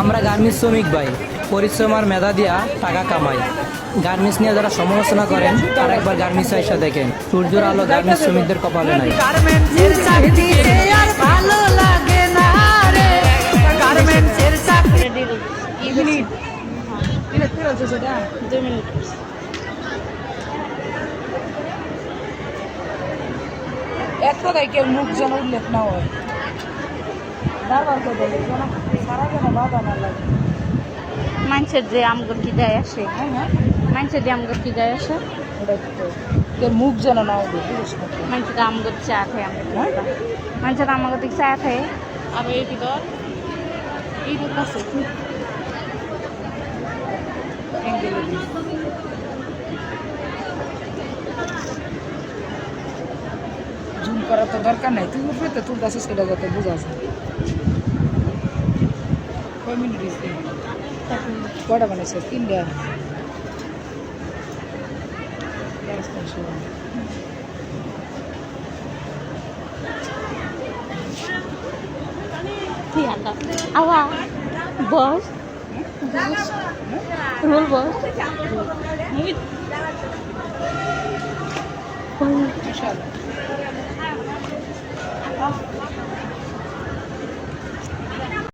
আমরা গার্মেন্টস শ্রমিক ভাই, পরিশ্রম আর মেধা দিয়া টাকা কামাই। গার্মেন্টস নিয়ে যারা সমালোচনা করেন তারা একবার গার্মেন্টস এসে দেখেন, সূর্যের আলো গার্মেন্টস শ্রমিকদের কপালে নাই। গার্মেন্টসের চাকরিতে আর ভালো লাগে না রে, গার্মেন্টসের চাকরি। এক কথায় কেউ মুখ যেন উল্লেখ না হয়, বারবার করে বলে যেন সারা যেন বাধা না লাগে। মানুষের যে আমগর কি যায় আসে, হ্যাঁ হ্যাঁ, মানুষের যে আমগর কি যায় আসে, ওটা তো কেউ মুখ যেন না উঠে। মানুষের আমগর চা খায়, মানুষের আমগর দিকে চা খায়। আর এই ভিতর এই কাছে জুম করার তো দরকার নাই, তুই উপরে তো তুলতেছিস সেটা যাতে বোঝা যায়। কয় মিনিট হয়েছে? কয়টা বানাইছে? 3টা। ঠিক আছে আবার বস রোল বস ইনশাআল্লাহ।